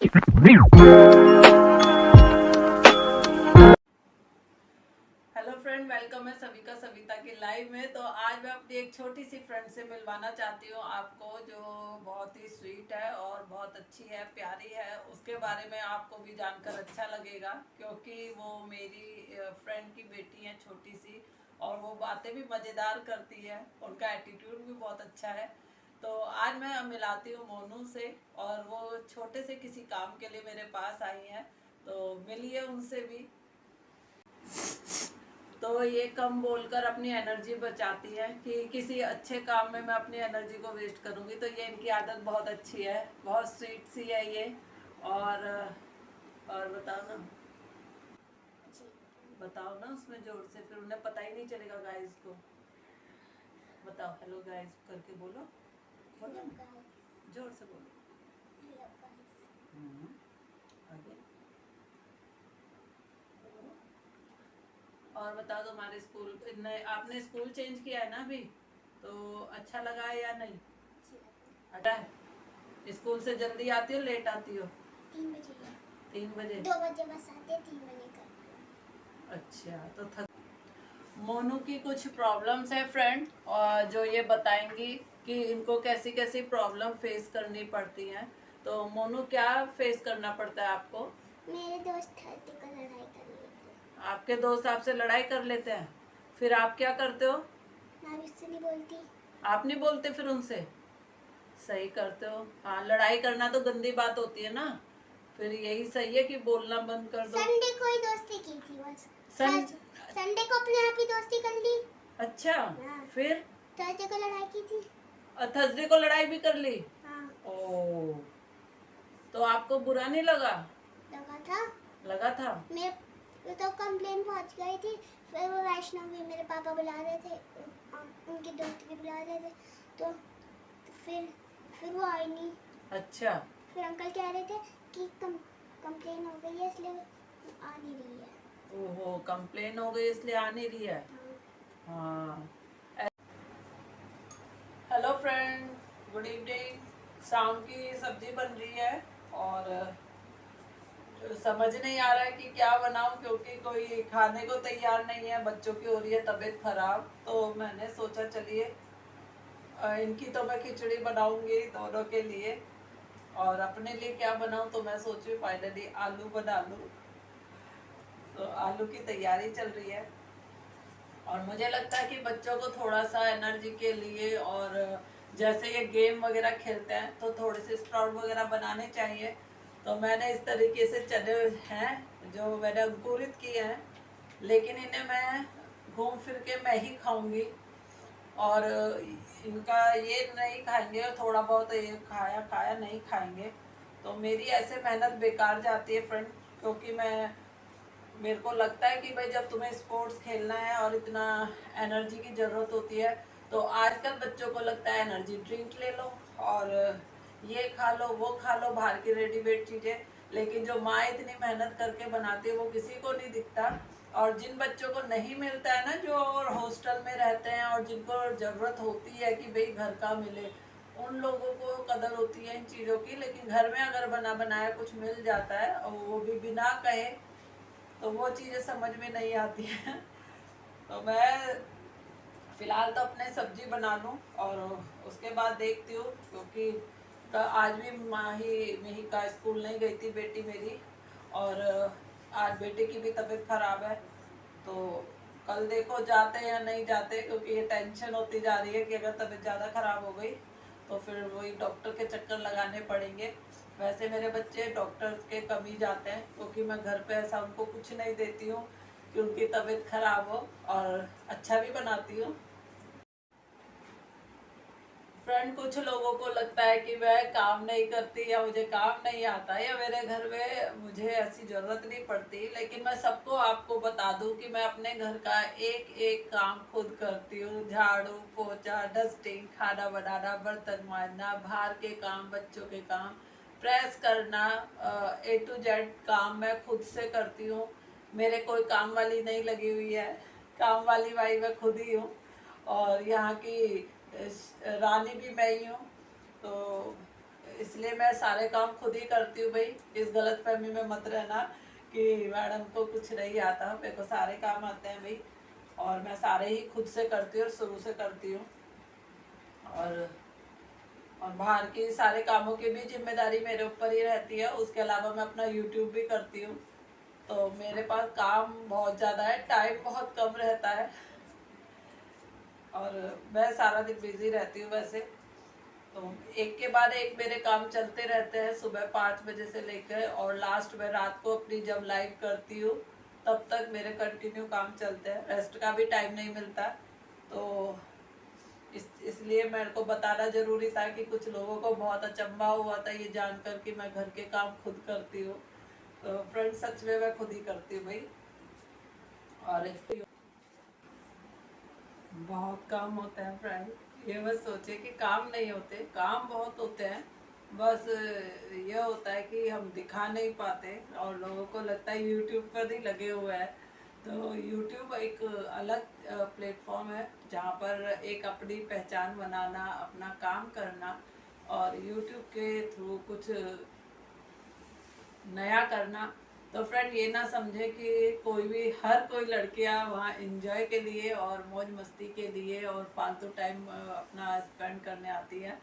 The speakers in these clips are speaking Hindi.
हेलो फ्रेंड, वेलकम है सभी का सविता के लाइव में। तो आज मैं अपनी एक छोटी सी फ्रेंड से मिलवाना चाहती हूँ आपको, जो बहुत ही स्वीट है और बहुत अच्छी है, प्यारी है। उसके बारे में आपको भी जानकर अच्छा लगेगा, क्योंकि वो मेरी फ्रेंड की बेटी है, छोटी सी, और वो बातें भी मज़ेदार करती है, उनका एटीट्यूड भी बहुत अच्छा है। तो आज मैं मिलाती हूँ मोनू से, और वो छोटे से किसी काम के लिए मेरे पास आई हैं, तो मिलिए उनसे भी। तो ये कम बोलकर अपनी एनर्जी बचाती है कि किसी अच्छे काम में मैं अपनी एनर्जी को वेस्ट करूंगी। तो ये इनकी आदत बहुत अच्छी है, बहुत स्वीट सी है ये। और बताओ ना, बताओ ना उसमें जोर से, फिर उन्हें पता ही नहीं चलेगा गाइस को। बताओ हेलो गाइस करके बोलो, बोलो जोर से बोलो। आगे और बताओ, तुम्हारे स्कूल आपने स्कूल चेंज किया है ना अभी, तो अच्छा लगा है या नहीं? अच्छा है। स्कूल से जल्दी आती हो, लेट आती हो? 3 बजे। 3 बजे? 2 बजे बस आते, 3 बजे का। अच्छा, तो मोनू की कुछ प्रॉब्लम्स है फ्रेंड, और जो ये बताएंगी कि इनको कैसी कैसी प्रॉब्लम फेस करनी पड़ती हैं। तो मोनू, क्या फेस करना पड़ता है आपको? मेरे दोस्त थर्टी को लड़ाई कर लेते हैं। आपके दोस्त आपसे लड़ाई कर लेते हैं, फिर आप क्या करते हो? मैं उससे नहीं बोलती। आप नहीं बोलते फिर उनसे? सही करते हो। हाँ, लड़ाई करना तो गंदी बात होती है ना, फिर यही सही है कि बोलना बंद कर दो। संडे को ही दोस्ती की थी बस। संडे को अपने आप ही दोस्ती कर ली। अच्छा। हाँ। फिर थर्सडे को लड़ाई की थी। थर्सडे को लड़ाई भी कर ली? हाँ। ओ, तो आपको बुरा नहीं लगा? लगा था। लगा था। मैं तो कंप्लेन पहुंच गई थी। फिर वो वैष्णव भी मेरे पापा बुला रहे थे, उनके दोस्त भी बुला रहे थे, तो फिर वो आई नहीं। अच्छा। फिर अंकल कह रहे थे कि कंप्लेन हो गई है, इसलिए आ नहीं रही है। ओहो, कंप्लेन हो गई इसलिए आ नहीं रही है। हाँ। Hello friend, good evening. शाम की सब्जी बन रही है, और समझ नहीं आ रहा है कि क्या बनाऊं, क्योंकि कोई खाने को तैयार नहीं है। बच्चों की हो रही है तबीयत खराब, तो मैंने सोचा चलिए इनकी तो मैं खिचड़ी बनाऊंगी दोनों के लिए, और अपने लिए क्या बनाऊं, तो मैं सोची फाइनली आलू बना लूं। तो आलू की तैयारी चल रही है, और मुझे लगता है कि बच्चों को थोड़ा सा एनर्जी के लिए, और जैसे ये गेम वगैरह खेलते हैं, तो थोड़े से स्प्राउट वगैरह बनाने चाहिए। तो मैंने इस तरीके से चने हैं जो मैंने अंकुरित किए हैं, लेकिन इन्हें मैं घूम फिर के मैं ही खाऊंगी, और इनका ये नहीं खाएंगे, थोड़ा बहुत ये खाया खाया नहीं खाएंगे। तो मेरी ऐसे मेहनत बेकार जाती है फ्रेंड, क्योंकि मेरे को लगता है कि भाई जब तुम्हें स्पोर्ट्स खेलना है और इतना एनर्जी की ज़रूरत होती है, तो आजकल बच्चों को लगता है एनर्जी ड्रिंक ले लो और ये खा लो वो खा लो, बाहर की रेडीमेड चीज़ें। लेकिन जो माँ इतनी मेहनत करके बनाती है वो किसी को नहीं दिखता। और जिन बच्चों को नहीं मिलता है ना, जो हॉस्टल में रहते हैं और जिनको ज़रूरत होती है कि भाई घर का मिले, उन लोगों को कदर होती है इन चीज़ों की। लेकिन घर में अगर बना बनाया कुछ मिल जाता है, और वो भी बिना कहे, तो वो चीज़ें समझ में नहीं आती हैं। तो मैं फ़िलहाल तो अपने सब्जी बना लूँ, और उसके बाद देखती हूँ, क्योंकि आज भी मिही का स्कूल नहीं गई थी बेटी मेरी, और आज बेटे की भी तबीयत खराब है। तो कल देखो जाते या नहीं जाते, क्योंकि ये टेंशन होती जा रही है कि अगर तबीयत ज़्यादा खराब हो गई तो फिर वही डॉक्टर के चक्कर लगाने पड़ेंगे। वैसे मेरे बच्चे डॉक्टर्स के कम ही जाते हैं, क्योंकि मैं घर पे ऐसा उनको कुछ नहीं देती हूँ कि उनकी तबीयत खराब हो, और अच्छा भी बनाती हूँ। फ्रेंड, कुछ लोगों को लगता है कि मैं काम नहीं करती, या मुझे काम नहीं आता, या मेरे घर में मुझे ऐसी ज़रूरत नहीं पड़ती। लेकिन मैं सबको आपको बता दूं कि मैं अपने घर का एक एक काम खुद करती हूँ। झाड़ू पोछा, डस्टिंग, खाना बनाना, बर्तन मांजना, बाहर के काम, बच्चों के काम, प्रेस करना, A to Z काम मैं खुद से करती हूँ। मेरे कोई काम वाली नहीं लगी हुई है, काम वाली भाई मैं खुद ही हूँ, और यहाँ की रानी भी मैं ही हूँ। तो इसलिए मैं सारे काम खुद ही करती हूँ भाई। इस गलतफहमी में मत रहना कि मैडम को कुछ नहीं आता, मेरे को सारे काम आते हैं भाई, और मैं सारे ही खुद से करती हूँ और शुरू से करती हूँ। और बाहर के सारे कामों की भी जिम्मेदारी मेरे ऊपर ही रहती है। उसके अलावा मैं अपना यूट्यूब भी करती हूँ, तो मेरे पास काम बहुत ज़्यादा है, टाइम बहुत कम रहता है, और मैं सारा दिन बिजी रहती हूँ वैसे। तो एक के बाद एक मेरे काम चलते रहते हैं, सुबह 5 बजे से लेकर, और लास्ट में रात को अपनी जब लाइव करती हूँ तब तक मेरे कंटिन्यू काम चलते हैं, रेस्ट का भी टाइम नहीं मिलता। तो इसलिए मेरे को बताना ज़रूरी था कि कुछ लोगों को बहुत अचंभा हुआ था ये जानकर कि मैं घर के काम खुद करती हूँ। तो फ्रेंड सच में मैं खुद ही करती हूँ भाई। और बहुत काम होते हैं फ्रेंड, ये बस सोचे कि काम नहीं होते, काम बहुत होते हैं, बस ये होता है कि हम दिखा नहीं पाते और लोगों को लगता है यूट्यूब पर ही लगे हुए हैं। तो यूट्यूब एक अलग प्लेटफॉर्म है जहाँ पर एक अपनी पहचान बनाना, अपना काम करना, और यूट्यूब के थ्रू कुछ नया करना। तो फ्रेंड ये ना समझे कि कोई भी, हर कोई लड़कियां वहाँ एंजॉय के लिए और मौज मस्ती के लिए और फालतू टाइम अपना स्पेंड करने आती है।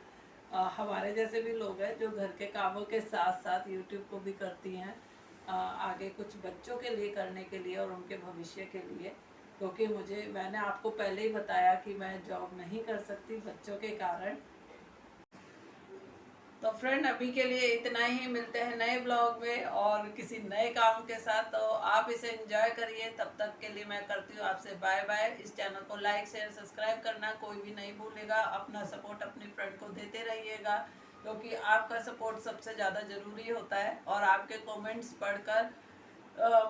हमारे जैसे भी लोग हैं जो घर के कामों के साथ साथ यूट्यूब को भी करती हैं, आगे कुछ बच्चों के लिए करने के लिए और उनके भविष्य के लिए। क्योंकि मैंने आपको पहले ही बताया कि मैं जॉब नहीं कर सकती बच्चों के कारण। तो फ्रेंड अभी के लिए इतना ही, मिलते हैं नए ब्लॉग में और किसी नए काम के साथ। तो आप इसे एंजॉय करिए, तब तक के लिए मैं करती हूँ आपसे बाय बाय। इस चैनल को लाइक शेयर सब्सक्राइब करना कोई भी नहीं भूलेगा। अपना सपोर्ट अपनी फ्रेंड को देते रहिएगा, क्योंकि आपका सपोर्ट सबसे ज़्यादा ज़रूरी होता है, और आपके कॉमेंट्स पढ़कर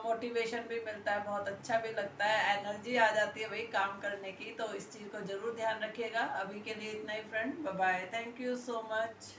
मोटिवेशन भी मिलता है, बहुत अच्छा भी लगता है, एनर्जी आ जाती है भाई काम करने की। तो इस चीज़ को ज़रूर ध्यान रखिएगा। अभी के लिए इतना ही friend, bye bye, thank you so much.